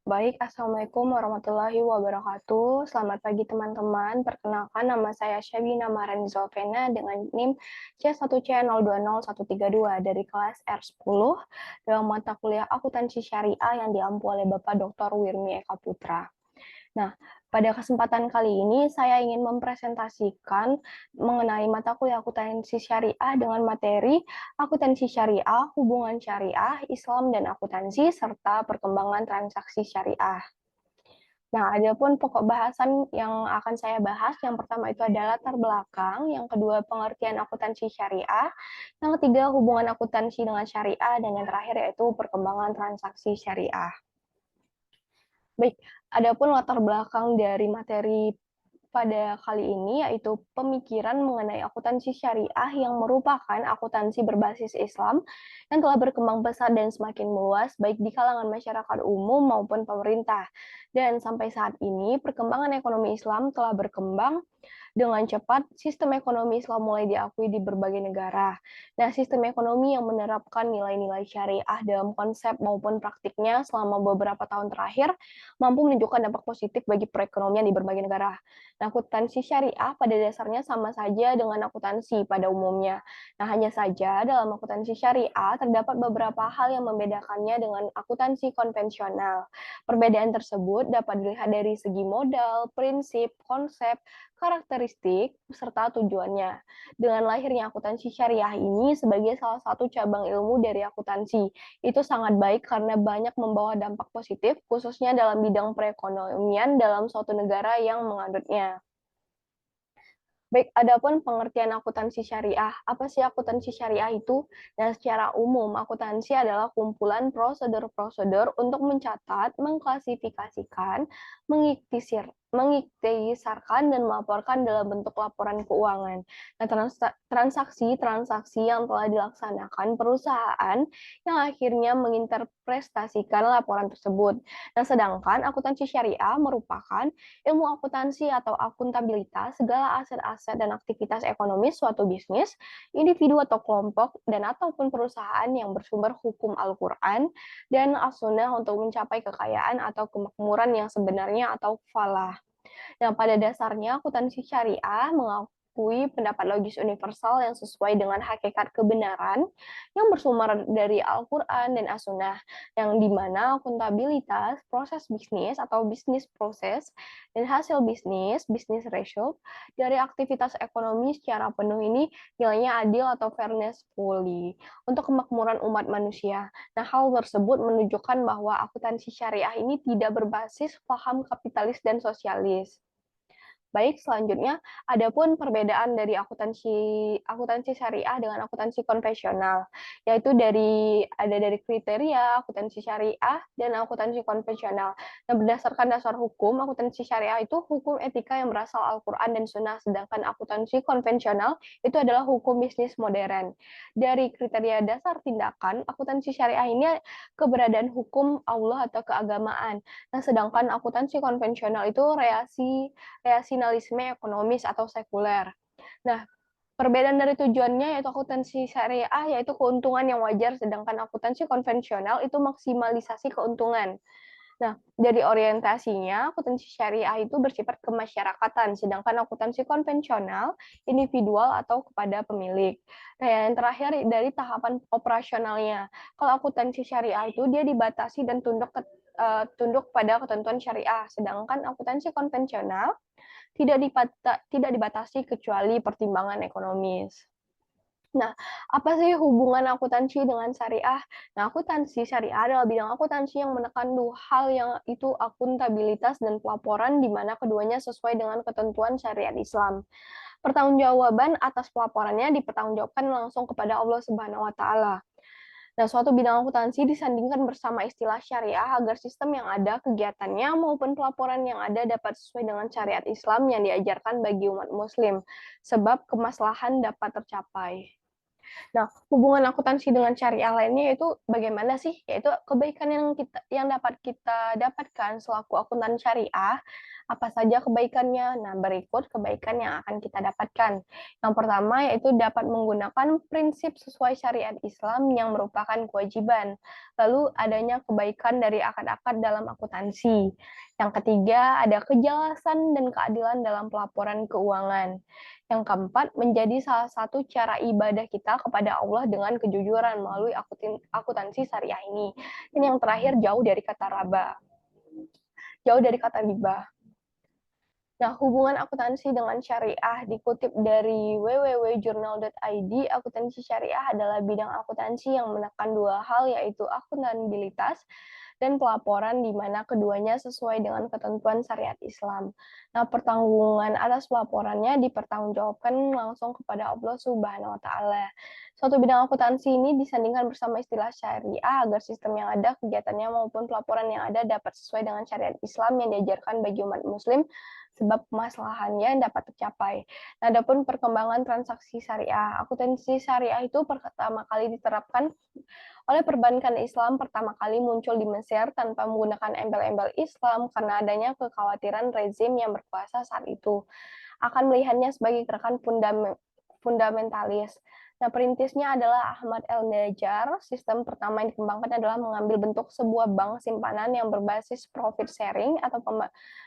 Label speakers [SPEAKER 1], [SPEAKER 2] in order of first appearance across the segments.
[SPEAKER 1] Baik, Assalamualaikum warahmatullahi wabarakatuh. Selamat pagi teman-teman. Perkenalkan nama saya Syabina Maharani Zolfena dengan NIM C1C020132 dari kelas R10 dalam mata kuliah Akuntansi Syariah yang diampu oleh Bapak Dr. Wirmi Eka Putra. Nah, pada kesempatan kali ini saya ingin mempresentasikan mengenai mata kuliah akuntansi syariah dengan materi akuntansi syariah, hubungan syariah, Islam dan akuntansi, serta perkembangan transaksi syariah. Nah, ada pun pokok bahasan yang akan saya bahas, yang pertama itu adalah latar belakang, yang kedua pengertian akuntansi syariah, yang ketiga hubungan akuntansi dengan syariah, dan yang terakhir yaitu perkembangan transaksi syariah. Baik, adapun latar belakang dari materi pada kali ini yaitu pemikiran mengenai akuntansi syariah yang merupakan akuntansi berbasis Islam yang telah berkembang pesat dan semakin luas baik di kalangan masyarakat umum maupun pemerintah. Dan sampai saat ini perkembangan ekonomi Islam telah berkembang dengan cepat, sistem ekonomi Islam mulai diakui di berbagai negara. Nah, sistem ekonomi yang menerapkan nilai-nilai syariah dalam konsep maupun praktiknya selama beberapa tahun terakhir mampu menunjukkan dampak positif bagi perekonomian di berbagai negara. Nah, akuntansi syariah pada dasarnya sama saja dengan akuntansi pada umumnya. Nah, hanya saja dalam akuntansi syariah terdapat beberapa hal yang membedakannya dengan akuntansi konvensional. Perbedaan tersebut dapat dilihat dari segi modal, prinsip, konsep, karakteristik, serta tujuannya. Dengan lahirnya akuntansi syariah ini sebagai salah satu cabang ilmu dari akuntansi, itu sangat baik karena banyak membawa dampak positif, khususnya dalam bidang perekonomian dalam suatu negara yang menganutnya. Baik, adapun pengertian akuntansi syariah. Apa sih akuntansi syariah itu? Nah, secara umum, akuntansi adalah kumpulan prosedur-prosedur untuk mencatat, mengklasifikasikan, mengiktisarkan, dan melaporkan dalam bentuk laporan keuangan. Nah, transaksi-transaksi yang telah dilaksanakan perusahaan yang akhirnya menginterpretasikan laporan tersebut. Nah, sedangkan akuntansi syariah merupakan ilmu akuntansi atau akuntabilitas segala aset-aset dan aktivitas ekonomis suatu bisnis, individu atau kelompok, dan ataupun perusahaan yang bersumber hukum Al-Quran dan As-Sunnah untuk mencapai kekayaan atau kemakmuran yang sebenarnya atau falah. Yang pada dasarnya akuntansi syariah mengakui pendapat logis universal yang sesuai dengan hakikat kebenaran yang bersumber dari Al-Quran dan As-Sunnah, yang dimana akuntabilitas, proses bisnis atau bisnis proses, dan hasil bisnis, bisnis result, dari aktivitas ekonomi secara penuh ini nilainya adil atau fairness fully untuk kemakmuran umat manusia. Nah, hal tersebut menunjukkan bahwa akuntansi syariah ini tidak berbasis paham kapitalis dan sosialis. Baik, selanjutnya adapun perbedaan dari akuntansi akuntansi syariah dengan akuntansi konvensional, yaitu dari kriteria akuntansi syariah dan akuntansi konvensional. Nah, berdasarkan dasar hukum, akuntansi syariah itu hukum etika yang berasal Al-Quran dan Sunnah, sedangkan akuntansi konvensional itu adalah hukum bisnis modern. Dari kriteria dasar tindakan, akuntansi syariah ini keberadaan hukum Allah atau keagamaan. Nah, sedangkan akuntansi konvensional itu rasionalisme ekonomis atau sekuler. Nah, perbedaan dari tujuannya yaitu akuntansi syariah yaitu keuntungan yang wajar, sedangkan akuntansi konvensional itu maksimalisasi keuntungan. Nah, dari orientasinya, akuntansi syariah itu bersifat kemasyarakatan, sedangkan akuntansi konvensional individual atau kepada pemilik. Nah, yang terakhir dari tahapan operasionalnya. Kalau akuntansi syariah itu dia dibatasi dan tunduk pada ketentuan syariah, sedangkan akuntansi konvensional tidak dibatasi kecuali pertimbangan ekonomis. Nah, apa sih hubungan akuntansi dengan syariah? Nah, akuntansi syariah adalah bidang akuntansi yang menekan dua hal yang itu akuntabilitas dan pelaporan di mana keduanya sesuai dengan ketentuan syariat Islam. Pertanggungjawaban atas pelaporannya dipertanggungjawabkan langsung kepada Allah Subhanahu wa taala. Nah, suatu bidang akuntansi disandingkan bersama istilah syariah agar sistem yang ada, kegiatannya maupun pelaporan yang ada dapat sesuai dengan syariat Islam yang diajarkan bagi umat muslim, sebab kemaslahan dapat tercapai. Nah, hubungan akuntansi dengan syariah lainnya itu bagaimana sih? Yaitu kebaikan yang dapat kita dapatkan selaku akuntan syariah, apa saja kebaikannya? Nah, berikut kebaikan yang akan kita dapatkan. Yang pertama yaitu dapat menggunakan prinsip sesuai syariat Islam yang merupakan kewajiban. Lalu adanya kebaikan dari akad-akad dalam akuntansi. Yang ketiga, ada kejelasan dan keadilan dalam pelaporan keuangan. Yang keempat, menjadi salah satu cara ibadah kita kepada Allah dengan kejujuran melalui akuntansi syariah ini. Dan yang terakhir, jauh dari kata riba. Nah, hubungan akuntansi dengan syariah dikutip dari www.jurnal.id, akuntansi syariah adalah bidang akuntansi yang menekan dua hal, yaitu akuntabilitas dan pelaporan, di mana keduanya sesuai dengan ketentuan syariat Islam. Nah, pertanggungan atas pelaporannya dipertanggungjawabkan langsung kepada Allah Subhanahu wa Ta'ala. Suatu bidang akuntansi ini disandingkan bersama istilah syariah agar sistem yang ada, kegiatannya maupun pelaporan yang ada dapat sesuai dengan syariat Islam yang diajarkan bagi umat Muslim, sebab kemaslahannya dapat tercapai. Nah, adapun perkembangan transaksi syariah, akuntansi syariah itu pertama kali diterapkan oleh perbankan Islam, pertama kali muncul di Mesir tanpa menggunakan embel-embel Islam karena adanya kekhawatiran rezim yang berkuasa saat itu akan melihatnya sebagai gerakan fundamentalis. Nah, perintisnya adalah Ahmad El-Najjar. Sistem pertama yang dikembangkan adalah mengambil bentuk sebuah bank simpanan yang berbasis profit sharing atau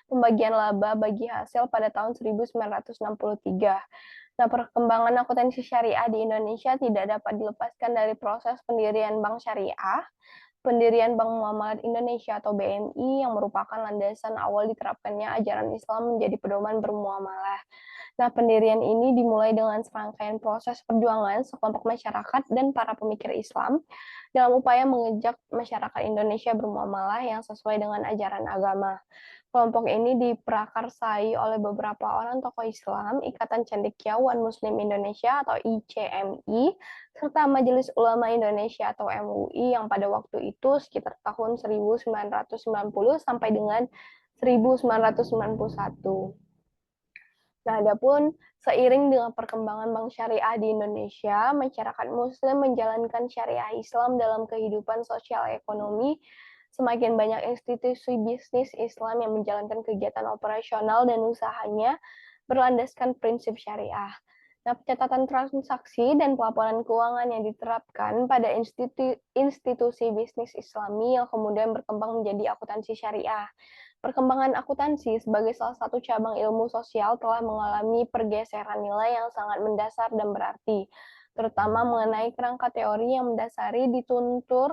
[SPEAKER 1] pembagian laba bagi hasil pada tahun 1963. Nah, perkembangan akuntansi syariah di Indonesia tidak dapat dilepaskan dari proses pendirian bank syariah, pendirian Bank Muamalat Indonesia atau BMI yang merupakan landasan awal diterapkannya ajaran Islam menjadi pedoman bermuamalah. Nah, pendirian ini dimulai dengan serangkaian proses perjuangan sekelompok masyarakat dan para pemikir Islam dalam upaya mengejak masyarakat Indonesia bermuamalah yang sesuai dengan ajaran agama. Kelompok ini diprakarsai oleh beberapa orang tokoh Islam, Ikatan Cendekiawan Muslim Indonesia atau ICMI, serta Majelis Ulama Indonesia atau MUI yang pada waktu itu sekitar tahun 1990 sampai dengan 1991. Nah, adapun seiring dengan perkembangan bank syariah di Indonesia, masyarakat Muslim menjalankan syariah Islam dalam kehidupan sosial ekonomi. Semakin banyak institusi bisnis Islam yang menjalankan kegiatan operasional dan usahanya berlandaskan prinsip syariah. Nah, pencatatan transaksi dan pelaporan keuangan yang diterapkan pada institusi bisnis Islami yang kemudian berkembang menjadi akuntansi syariah. Perkembangan akuntansi sebagai salah satu cabang ilmu sosial telah mengalami pergeseran nilai yang sangat mendasar dan berarti, terutama mengenai kerangka teori yang mendasari dituntut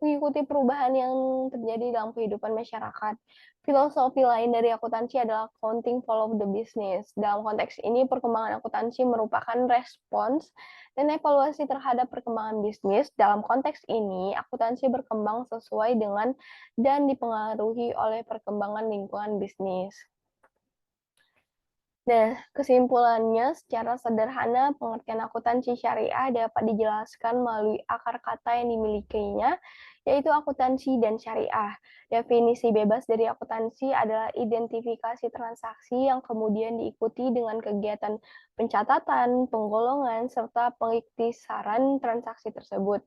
[SPEAKER 1] mengikuti perubahan yang terjadi dalam kehidupan masyarakat. Filosofi lain dari akuntansi adalah counting follow the business. Dalam konteks ini, perkembangan akuntansi merupakan respons dan evaluasi terhadap perkembangan bisnis. Dalam konteks ini, akuntansi berkembang sesuai dengan dan dipengaruhi oleh perkembangan lingkungan bisnis. Nah, kesimpulannya secara sederhana, pengertian akuntansi syariah dapat dijelaskan melalui akar kata yang dimilikinya, yaitu akuntansi dan syariah. Definisi bebas dari akuntansi adalah identifikasi transaksi yang kemudian diikuti dengan kegiatan pencatatan, penggolongan, serta pengiktisaran transaksi tersebut,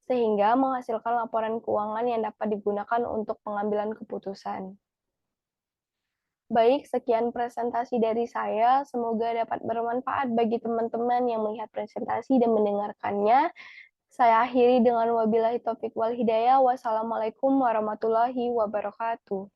[SPEAKER 1] sehingga menghasilkan laporan keuangan yang dapat digunakan untuk pengambilan keputusan. Baik, sekian presentasi dari saya. Semoga dapat bermanfaat bagi teman-teman yang melihat presentasi dan mendengarkannya. Saya akhiri dengan wabillahi taufik wal hidayah. Wassalamualaikum warahmatullahi wabarakatuh.